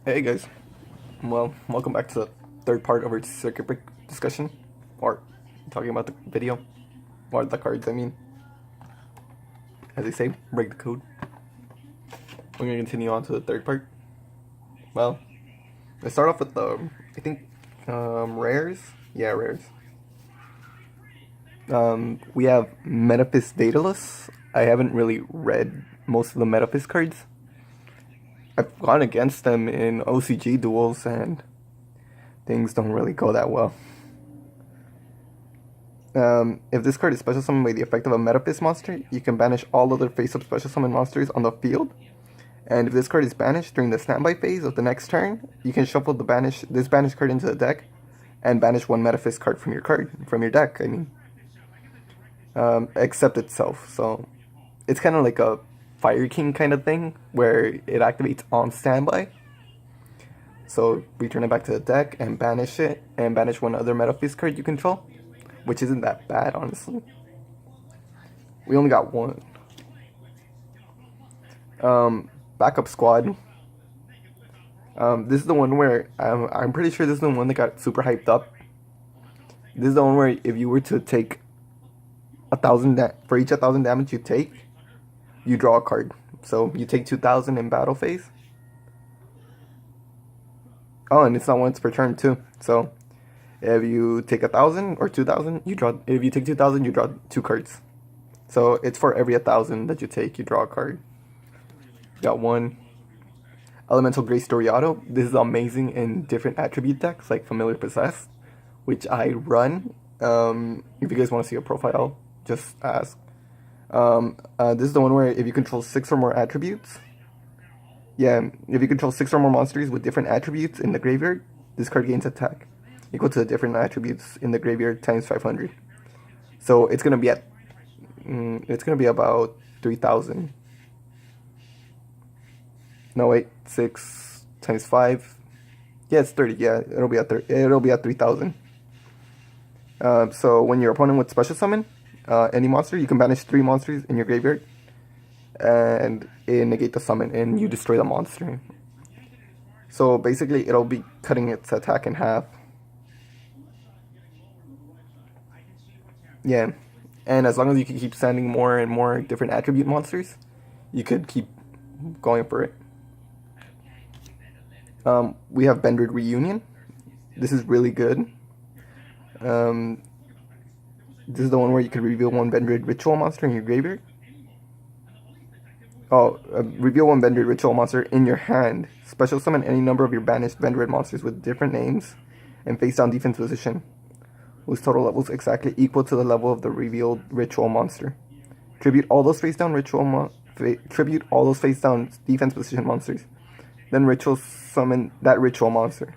Hey guys, well, welcome back to the third part of our circuit break discussion, or talking about the video, or the cards, I mean. As they say, break the code. We're gonna continue on to the third part. Well, let's start off with I think, rares? Yeah, rares. We have Metaphys Daedalus. I haven't really read most of the Metaphys cards. I've gone against them in OCG duels, and things don't really go that well. If this card is special summoned by the effect of a Metaphys monster, you can banish all other face-up special summon monsters on the field. And if this card is banished during the standby phase of the next turn, you can shuffle this banished card into the deck, and banish one Metaphys card from your deck. I mean, except itself. So it's kind of like a Fire King kind of thing, where it activates on standby. So return it back to the deck and banish it, and banish one other Metaphys card you control, which isn't that bad, honestly. We only got one. Backup squad. This is the one where I'm pretty sure this is the one that got super hyped up. This is the one where if you were to take 1,000 for each 1,000 damage you take, you draw a card. So you take 2,000 in battle phase. Oh, and it's not once per turn too. So if you take 1,000 or 2,000, you draw. If you take 2,000, you draw 2 cards. So it's for every 1,000 that you take, you draw a card. Got one. Elemental Grey Storiato. This is amazing in different attribute decks like Familiar Possessed, which I run. If you guys want to see a profile, just ask. This is the one where if you control 6 or more attributes, if you control 6 or more monsters with different attributes in the graveyard, this card gains attack equal to the different attributes in the graveyard times 500. So it's gonna be about 3,000. No wait, 6 times 5. Yeah, it's 30. Yeah, it'll be at 3,000. So when your opponent would special summon any monster, you can banish 3 monsters in your graveyard, and it negate the summon, and you destroy the monster. So basically, it'll be cutting its attack in half. Yeah, and as long as you can keep sending more and more different attribute monsters, you could keep going for it. We have Bendred Reunion. This is really good. This is the one where you can reveal one Bendred Ritual monster in your graveyard. Reveal one Bendred Ritual monster in your hand. Special summon any number of your banished Bendred monsters with different names and face down defense position, whose total level is exactly equal to the level of the revealed Ritual monster. Tribute all those face down defense position monsters. Then ritual summon that Ritual monster.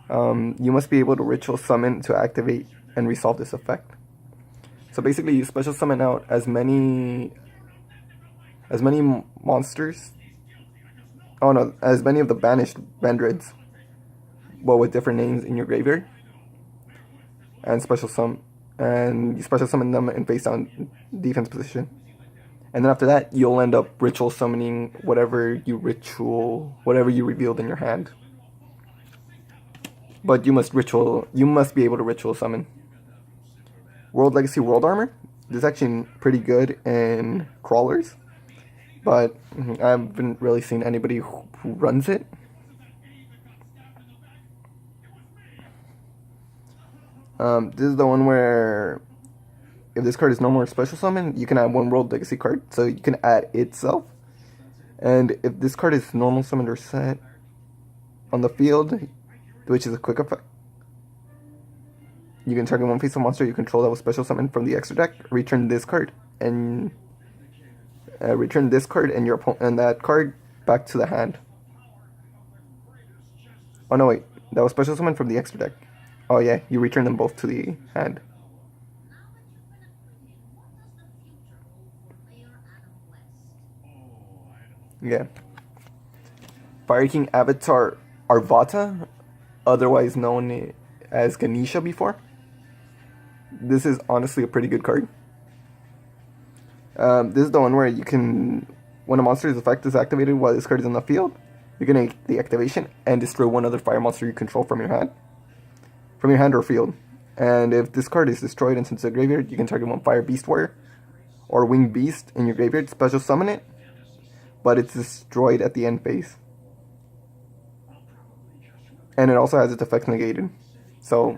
You must be able to ritual summon to activate and resolve this effect. So basically, you special summon out as many monsters. Oh no, as many of the banished Bendreds, but with different names in your graveyard, and you special summon them in face down defense position. And then after that, you'll end up ritual summoning whatever you revealed in your hand. But you must be able to ritual summon. World Legacy World Armor. This is actually pretty good in crawlers, but I haven't really seen anybody who runs it. This is the one where if this card is no more special summon, you can add one World Legacy card, so you can add itself. And if this card is normal summoned or set on the field, which is a quick effect, you can target one face-up monster you control that was special summoned from the extra deck, return this card, and that card back to the hand. Oh no, wait, that was special summoned from the extra deck. Oh yeah, you return them both to the hand. Yeah. Fire King Avatar Arvata, otherwise known as Ganesha before. This is honestly a pretty good card. This is the one where you can, when a monster's effect is activated while this card is in the field, You can make the activation and destroy one other fire monster you control from your hand or field. And if this card is destroyed and sent to the graveyard, you can target one fire beast warrior or winged beast in your graveyard, special summon it, but it's destroyed at the end phase. And it also has its effects negated. So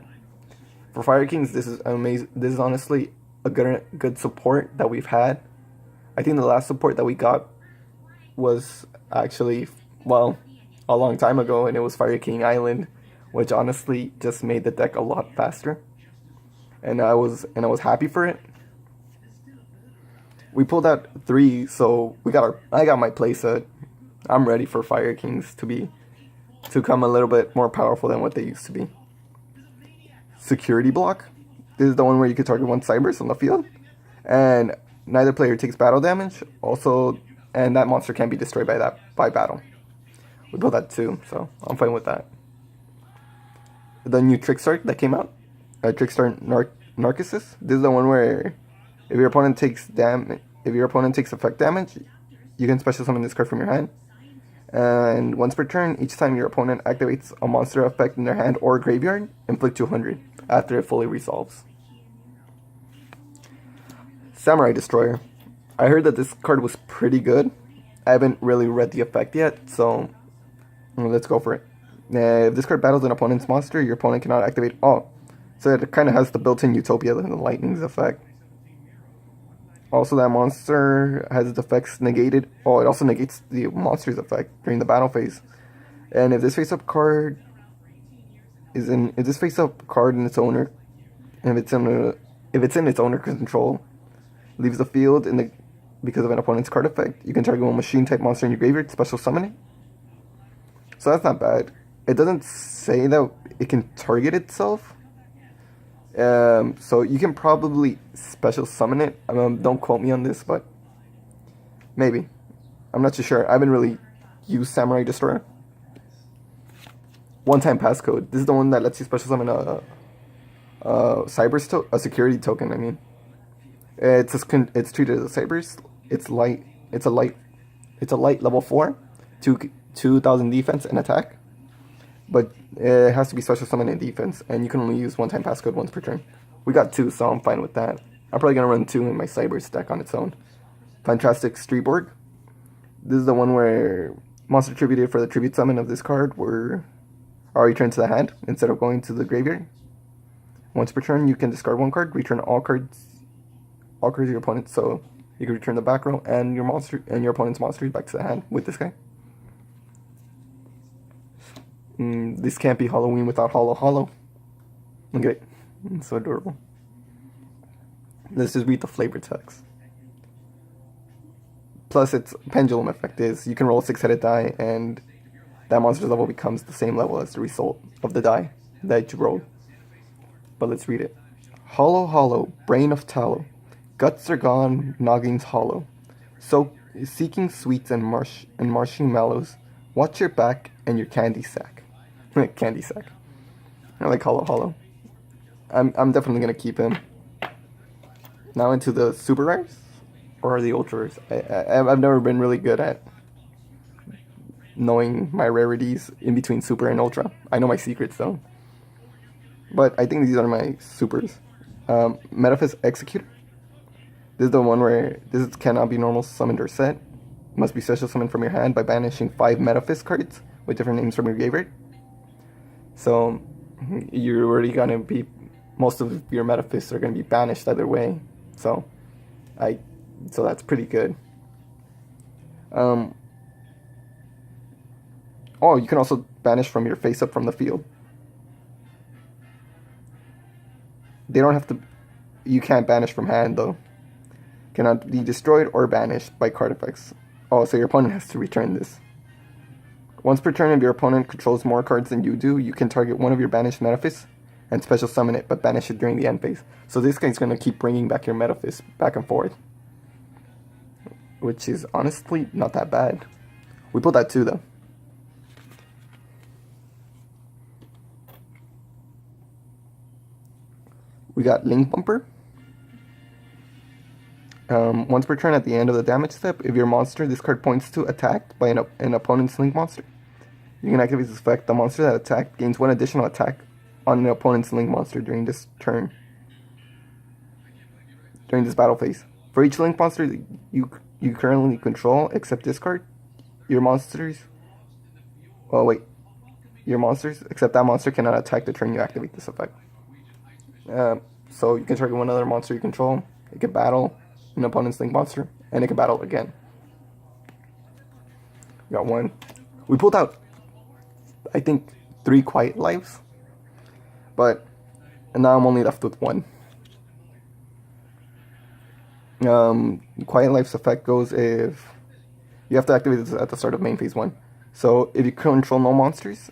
for Fire Kings, this is amazing. This is honestly a good support that we've had. I think the last support that we got was actually, well, a long time ago, and it was Fire King Island, which honestly just made the deck a lot faster. And I was happy for it. We pulled out 3, so I got my playset. I'm ready for Fire Kings to come a little bit more powerful than what they used to be. Security block. This is the one where you can target one Cyberse on the field, and neither player takes battle damage. Also, and that monster can't be destroyed by battle. We built that too, so I'm fine with that. The new Trickstar that came out, Trickstar Narcissus. This is the one where if your opponent takes effect damage, you can special summon this card from your hand. And once per turn, each time your opponent activates a monster effect in their hand or graveyard, inflict 200 after it fully resolves. Samurai Destroyer. I heard that this card was pretty good. I haven't really read the effect yet, so let's go for it. If this card battles an opponent's monster, your opponent cannot activate. Oh, so it kind of has the built-in Utopia, the lightning's effect. Also, that monster has its effects negated. Oh, it also negates the monster's effect during the battle phase. And if this face-up card in its owner, and if it's in its owner control, leaves the field because of an opponent's card effect, you can target one machine-type monster in your graveyard, special summon it. So that's not bad. It doesn't say that it can target itself. So you can probably special summon it. Don't quote me on this, but maybe. I'm not too sure. I haven't really used Samurai Destroyer. One-time passcode. This is the one that lets you special summon a security token. I mean, it's treated as a Cyberse. It's light. It's a light level 4, 2,000 defense and attack. But it has to be special summon in defense, and you can only use one-time passcode once per turn. We got 2, so I'm fine with that. I'm probably going to run 2 in my Cyberse deck on its own. Fantastic Streetborg. This is the one where monster attributed for the tribute summon of this card are returned to the hand instead of going to the graveyard. Once per turn, you can discard 1 card, return all cards of your opponent, so you can return the back row and your opponent's monsters back to the hand with this guy. This can't be Halloween without Hollow. Look at it. It's so adorable. Let's just read the flavor text. Plus, its pendulum effect is you can roll a 6-headed die, and that monster's level becomes the same level as the result of the die that you rolled. But let's read it. Hollow, brain of tallow. Guts are gone, noggins hollow. So, seeking sweets and marshmallows, watch your back and your candy sack. Candy sack. I like Hollow. I'm definitely gonna keep him. Now into the super rares or the ultra rares. I've never been really good at knowing my rarities in between super and ultra. I know my secrets though. But I think these are my supers. Metaphys Executor. This is the one where this cannot be normal summoned or set. Must be special summoned from your hand by banishing 5 Metaphys cards with different names from your graveyard. So you're already gonna be, most of your Metaphys are gonna be banished either way. So that's pretty good. Oh, you can also banish from your face up from the field. They don't have to. You can't banish from hand though. Cannot be destroyed or banished by card effects. Oh, so your opponent has to return this. Once per turn, if your opponent controls more cards than you do, you can target one of your banished Metaphys and special summon it, but banish it during the end phase. So this guy's going to keep bringing back your Metaphys back and forth, which is honestly not that bad. We pulled that too, though. We got Link Bumper. Once per turn at the end of the damage step, if your monster this card points to attacked by an opponent's Link monster, You can activate this effect. The monster that attacked gains 1 additional attack on an opponent's link monster during this turn. During this battle phase. For each link monster you currently control, except this card, your monsters... Oh wait. Your monsters, except that monster, cannot attack the turn you activate this effect. So you can target one other monster you control. It can battle an opponent's link monster, and it can battle again. Got one. We pulled out, I think, 3 quiet lives, but now I'm only left with 1. Quiet life's effect goes if you have to activate this at the start of main phase 1. So if you control no monsters,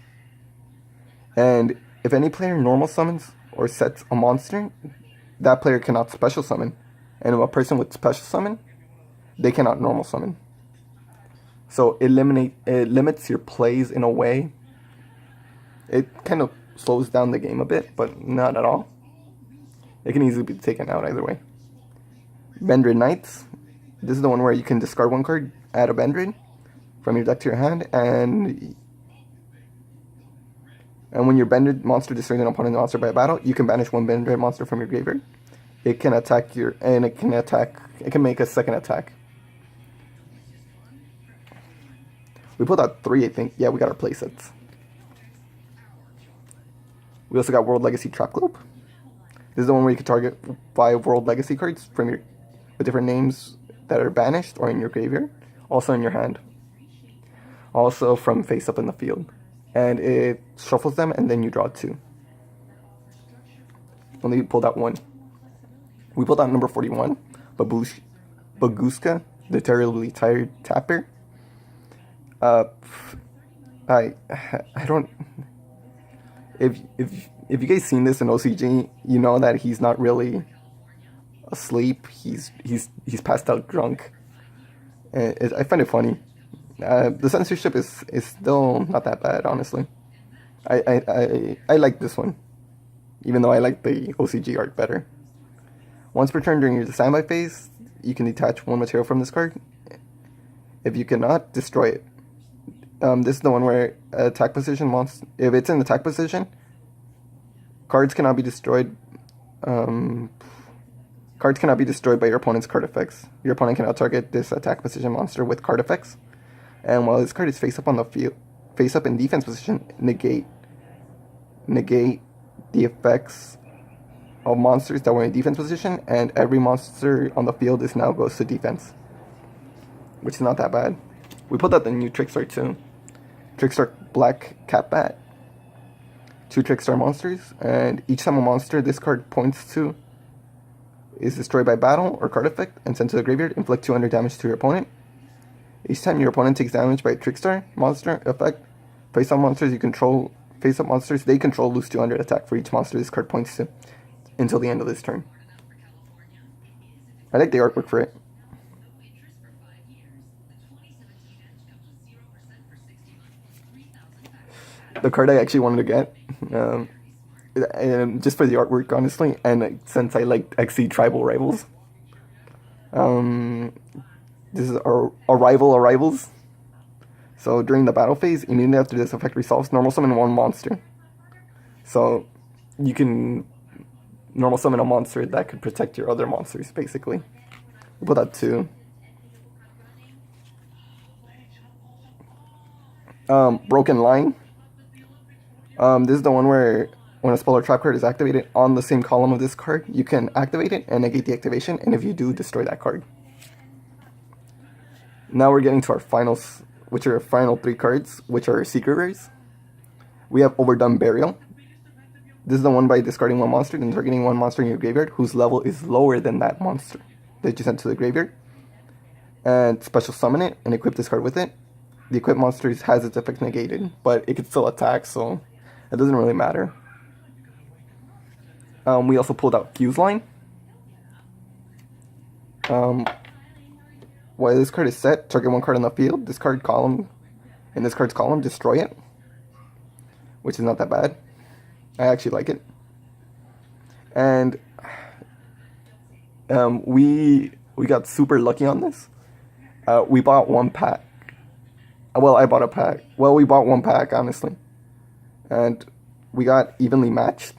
and if any player normal summons or sets a monster, that player cannot special summon. And if a person with special summon, they cannot normal summon. So it limits your plays in a way. It kind of slows down the game a bit, but not at all. It can easily be taken out either way. Bendrid Knights. This is the one where you can discard 1 card, add a Bendrid from your deck to your hand, and when your Bendrid monster destroys an opponent's monster by battle, you can banish 1 Bendrid monster from your graveyard. It can attack it can make a second attack. We pulled out 3, I think. Yeah, we got our playsets. We also got World Legacy Trap Globe. This is the one where you can target 5 World Legacy cards from with different names that are banished or in your graveyard, also in your hand. Also from face up in the field. And it shuffles them, and then you draw 2. Only pulled out 1. We pulled out number 41, Baguska, the Terribly Tired Tapper. I don't... If you guys seen this in OCG, you know that he's not really asleep. He's passed out drunk. I find it funny. The censorship is still not that bad, honestly. I like this one, even though I like the OCG art better. Once per turn during your standby phase, you can detach 1 material from this card. If you cannot, destroy it. This is the one where attack position if it's in attack position, cards cannot be destroyed. Cards cannot be destroyed by your opponent's card effects. Your opponent cannot target this attack position monster with card effects. And while this card is face up on the field, face up in defense position, negate the effects of monsters that were in defense position, and every monster on the field now goes to defense, which is not that bad. We put out the new Trickstar too. Trickstar Black Cat Bat. 2 Trickstar monsters, and each time a monster this card points to is destroyed by battle or card effect and sent to the graveyard, inflict 200 damage to your opponent. Each time your opponent takes damage by a Trickstar monster effect, face-up monsters they control lose 200 attack for each monster this card points to until the end of this turn. I like the artwork for it. The card I actually wanted to get, just for the artwork, honestly, and since I like XC Tribal Rivals. This is Arrivals. So during the battle phase, immediately after this effect resolves, normal summon 1 monster. So you can normal summon a monster that could protect your other monsters, basically. We'll put that 2. Broken Line. This is the one where when a spell or trap card is activated on the same column of this card, you can activate it and negate the activation, and if you do, destroy that card. Now we're getting to our finals, which are our final 3 cards, which are secret rares. We have Overdone Burial. This is the one by discarding 1 monster and targeting 1 monster in your graveyard whose level is lower than that monster that you sent to the graveyard. And special summon it and equip this card with it. The equipped monster has its effect negated, but it can still attack, so it doesn't really matter. We also pulled out Fuse Line. While this card is set, target 1 card on the field. This card's column, destroy it, which is not that bad. I actually like it. And we got super lucky on this. We bought 1 pack Well, I bought a pack. Well, we bought one pack, honestly. And we got evenly matched.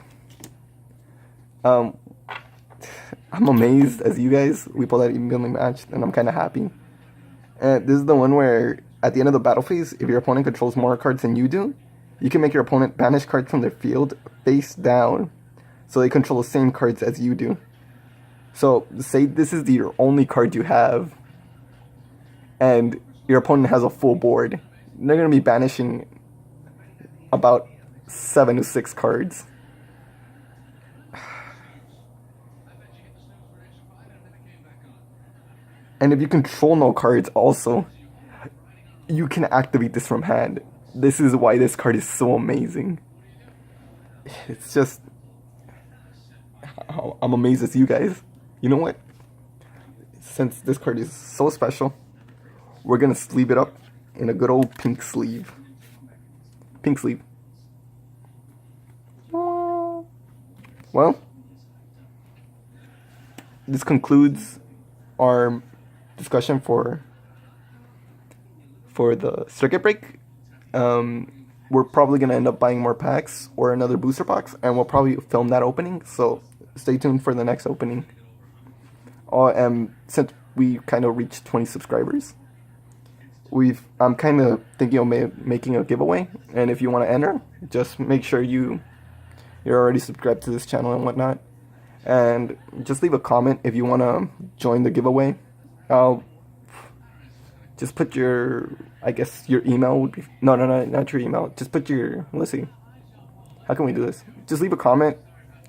I'm amazed as you guys. We pulled out evenly matched, and I'm kind of happy. And this is the one where, at the end of the battle phase, if your opponent controls more cards than you do, you can make your opponent banish cards from their field face down, so they control the same cards as you do. So, say this is your only card you have, and your opponent has a full board. They're going to be banishing about 7 to 6 cards. And if you control no cards also, you can activate this from hand. This is why this card is so amazing. It's just... I'm amazed as you guys. You know what? Since this card is so special, we're gonna sleeve it up in a good old pink sleeve. Pink sleeve. Well, this concludes our discussion for the circuit break. We're probably gonna end up buying more packs or another booster box, and we'll probably film that opening. So stay tuned for the next opening. Since we kind of reached 20 subscribers, I'm kind of thinking of making a giveaway, and if you want to enter, just make sure you're already subscribed to this channel and whatnot, and just leave a comment if you want to join the giveaway. I'll just put your, I guess your email would be, no, not your email, just put your, let's see, how can we do this? Just leave a comment,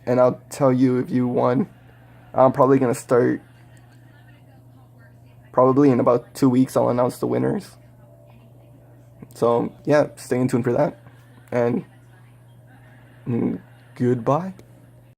and I'll tell you if you won. I'm probably going to start, probably in about 2 weeks, I'll announce the winners. So, yeah, stay in tune for that. And goodbye.